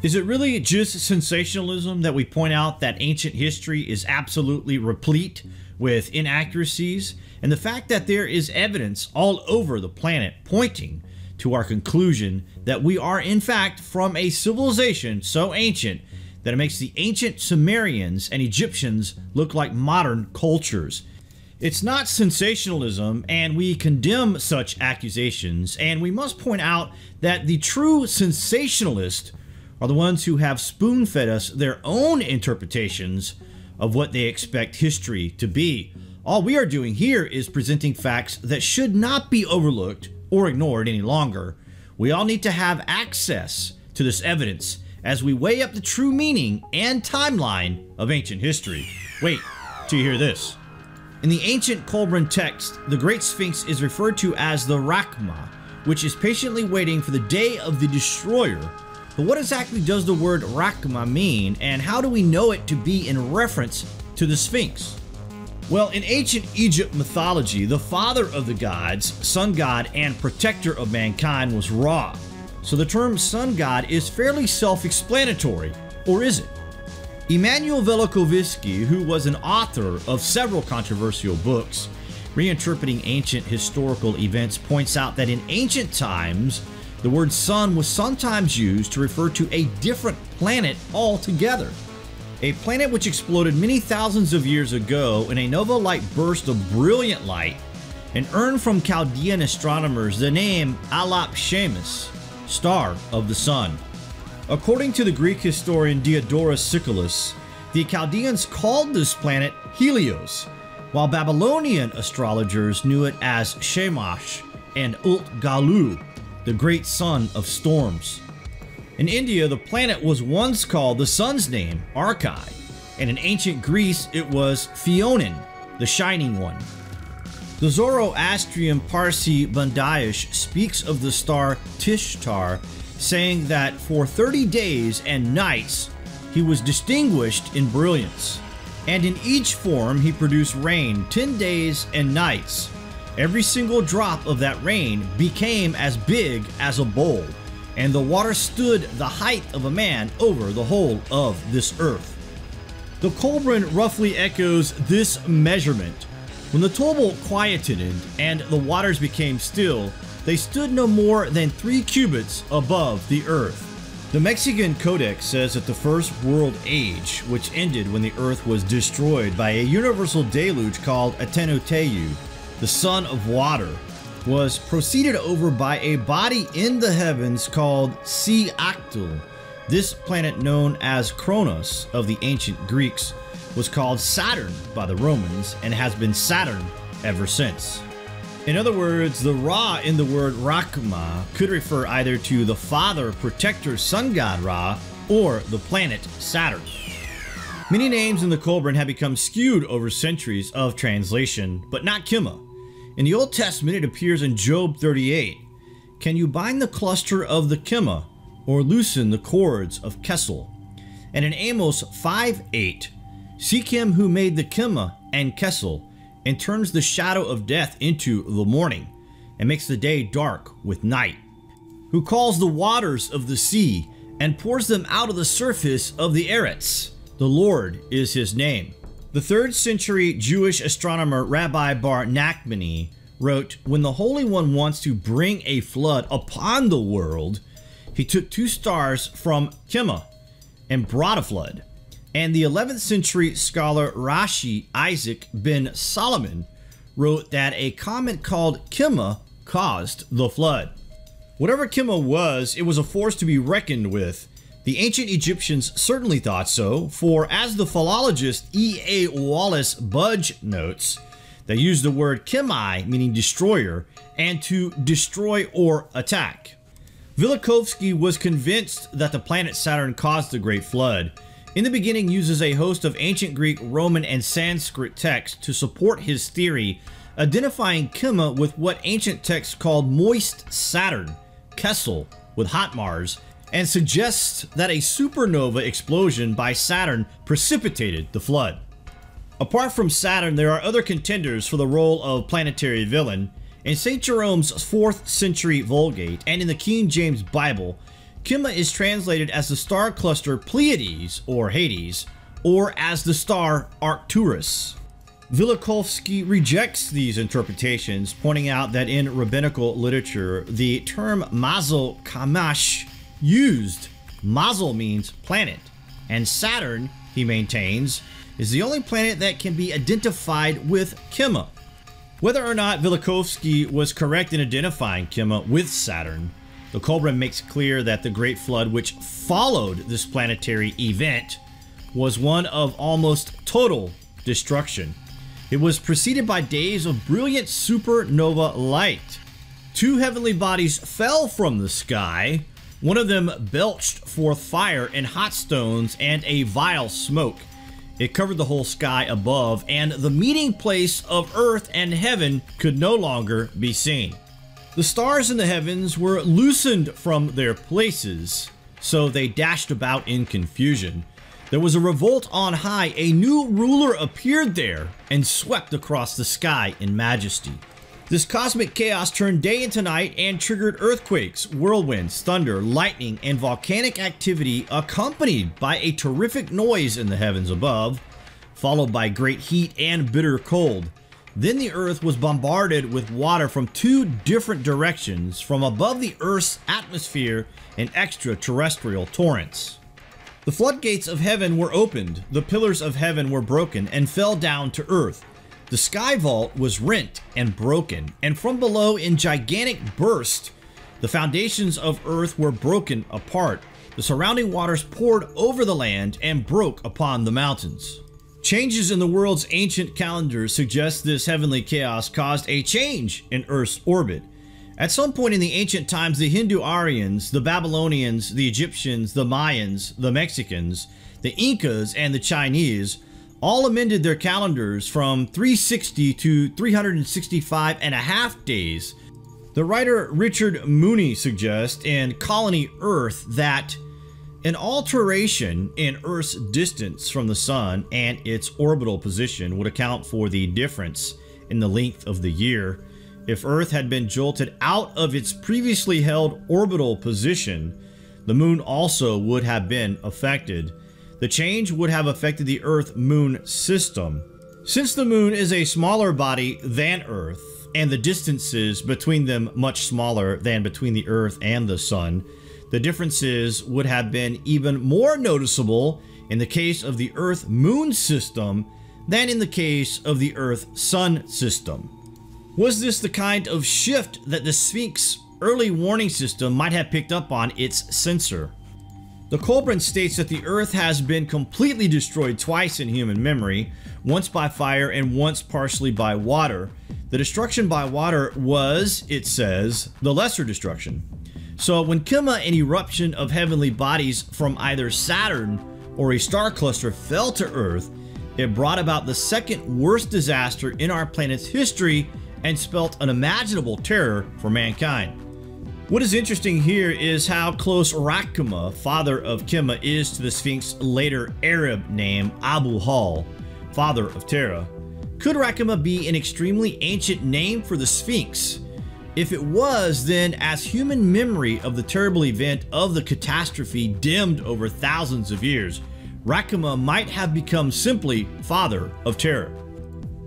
Is it really just sensationalism that we point out that ancient history is absolutely replete with inaccuracies, and the fact that there is evidence all over the planet pointing to our conclusion that we are in fact from a civilization so ancient that it makes the ancient Sumerians and Egyptians look like modern cultures? It's not sensationalism, and we condemn such accusations, and we must point out that the true sensationalists are the ones who have spoon-fed us their own interpretations of what they expect history to be. All we are doing here is presenting facts that should not be overlooked or ignored any longer. We all need to have access to this evidence as we weigh up the true meaning and timeline of ancient history. Wait till you hear this. In the ancient Qumran text, the Great Sphinx is referred to as the Rakma, which is patiently waiting for the day of the destroyer. But what exactly does the word Rakma mean, and how do we know it to be in reference to the Sphinx? Well, in ancient Egypt mythology, the father of the gods, sun god, and protector of mankind was Ra. So the term sun god is fairly self-explanatory, or is it? Emanuel Velikovsky, who was an author of several controversial books reinterpreting ancient historical events, points out that in ancient times, the word sun was sometimes used to refer to a different planet altogether. A planet which exploded many thousands of years ago in a nova-like burst of brilliant light and earned from Chaldean astronomers the name Alap Shemus, Star of the Sun. According to the Greek historian Diodorus Siculus, the Chaldeans called this planet Helios, while Babylonian astrologers knew it as Shamash and Ult-Galu, the great sun of storms. In India, the planet was once called the sun's name, Arkai, and in ancient Greece it was Phionin, the shining one. The Zoroastrian Parsi Bandaish speaks of the star Tishtar, saying that for 30 days and nights he was distinguished in brilliance, and in each form he produced rain 10 days and nights. Every single drop of that rain became as big as a bowl, and the water stood the height of a man over the whole of this earth. The Qumran roughly echoes this measurement. When the tumult quieted and the waters became still, they stood no more than 3 cubits above the earth. The Mexican Codex says that the first world age, which ended when the earth was destroyed by a universal deluge called Atenoteu, the son of water, was proceeded over by a body in the heavens called Seactul. This planet, known as Kronos of the ancient Greeks, was called Saturn by the Romans and has been Saturn ever since. In other words, the Ra in the word Rakma could refer either to the father, protector, sun god Ra, or the planet Saturn. Many names in the Qumran have become skewed over centuries of translation, but not Kima. In the Old Testament, it appears in Job 38. Can you bind the cluster of the Kima, or loosen the cords of Kesel? And in Amos 5:8, seek him who made the Kima and Kesel, and turns the shadow of death into the morning, and makes the day dark with night, who calls the waters of the sea, and pours them out of the surface of the Eretz. The Lord is his name. The 3rd century Jewish astronomer Rabbi Bar Nachmani wrote, when the Holy One wants to bring a flood upon the world, he took 2 stars from Kima and brought a flood. And the 11th century scholar Rashi Isaac ben Solomon wrote that a comet called Kima caused the flood. Whatever Kima was, it was a force to be reckoned with. The ancient Egyptians certainly thought so, for as the philologist E.A. Wallace Budge notes, they used the word Kimai, meaning destroyer, and to destroy or attack. Velikovsky was convinced that the planet Saturn caused the Great Flood. In the beginning, uses a host of ancient Greek, Roman, and Sanskrit texts to support his theory, identifying Kima with what ancient texts called moist Saturn, Kesel with hot Mars, and suggests that a supernova explosion by Saturn precipitated the flood. Apart from Saturn, there are other contenders for the role of planetary villain. In St. Jerome's 4th century Vulgate and in the King James Bible, Kima is translated as the star cluster Pleiades, or Hades, or as the star Arcturus. Velikovsky rejects these interpretations, pointing out that in rabbinical literature, the term Mazel Kamash used. Mazel means planet, and Saturn, he maintains, is the only planet that can be identified with Kima. Whether or not Velikovsky was correct in identifying Kima with Saturn, the Kolbrin makes clear that the Great Flood, which followed this planetary event, was one of almost total destruction. It was preceded by days of brilliant supernova light. Two heavenly bodies fell from the sky. One of them belched forth fire and hot stones and a vile smoke. It covered the whole sky above, and the meeting place of earth and heaven could no longer be seen. The stars in the heavens were loosened from their places, so they dashed about in confusion. There was a revolt on high. A new ruler appeared there and swept across the sky in majesty. This cosmic chaos turned day into night and triggered earthquakes, whirlwinds, thunder, lightning, and volcanic activity, accompanied by a terrific noise in the heavens above, followed by great heat and bitter cold. Then the earth was bombarded with water from two different directions, from above the earth's atmosphere and extraterrestrial torrents. The floodgates of heaven were opened, the pillars of heaven were broken and fell down to earth. The sky vault was rent and broken, and from below in gigantic bursts, the foundations of earth were broken apart. The surrounding waters poured over the land and broke upon the mountains. Changes in the world's ancient calendars suggest this heavenly chaos caused a change in Earth's orbit. At some point in the ancient times, the Hindu Aryans, the Babylonians, the Egyptians, the Mayans, the Mexicans, the Incas, and the Chinese all amended their calendars from 360 to 365 and a half days. The writer Richard Mooney suggests in Colony Earth that an alteration in Earth's distance from the Sun and its orbital position would account for the difference in the length of the year. If Earth had been jolted out of its previously held orbital position, the Moon also would have been affected. The change would have affected the Earth-Moon system. Since the Moon is a smaller body than Earth, and the distances between them much smaller than between the Earth and the Sun, the differences would have been even more noticeable in the case of the Earth-Moon system than in the case of the Earth-Sun system. Was this the kind of shift that the Sphinx early warning system might have picked up on its sensor? The Kolbrin states that the Earth has been completely destroyed twice in human memory, once by fire and once partially by water. The destruction by water was, it says, the lesser destruction. So when Kima, an eruption of heavenly bodies from either Saturn or a star cluster, fell to Earth, it brought about the second worst disaster in our planet's history and spelt unimaginable terror for mankind. What is interesting here is how close Rakma, father of Kima, is to the Sphinx's later Arab name Abu Hal, father of Terra. Could Rakma be an extremely ancient name for the Sphinx? If it was, then as human memory of the terrible event of the catastrophe dimmed over thousands of years, Rakma might have become simply father of Terra.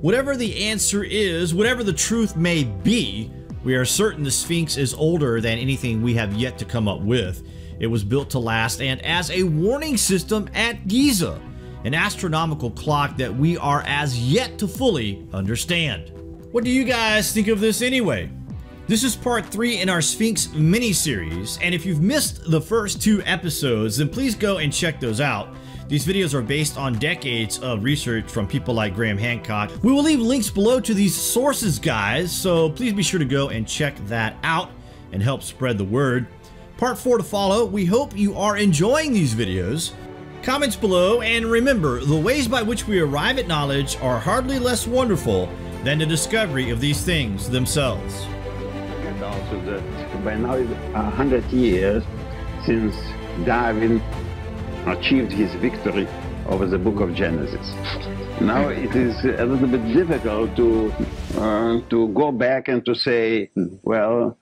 Whatever the answer is, whatever the truth may be, we are certain the Sphinx is older than anything we have yet to come up with. It was built to last and as a warning system at Giza, an astronomical clock that we are as yet to fully understand. What do you guys think of this anyway? This is part 3 in our Sphinx mini-series, and if you've missed the first 2 episodes, then please go and check those out. These videos are based on decades of research from people like Graham Hancock. We will leave links below to these sources, guys, so please be sure to go and check that out and help spread the word. Part 4 to follow. We hope you are enjoying these videos. Comments below, and remember, the ways by which we arrive at knowledge are hardly less wonderful than the discovery of these things themselves. And also that by now it's 100 years since Darwin achieved his victory over the book of Genesis. Now it is a little bit difficult to go back and to say, well,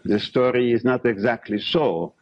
the story is not exactly so.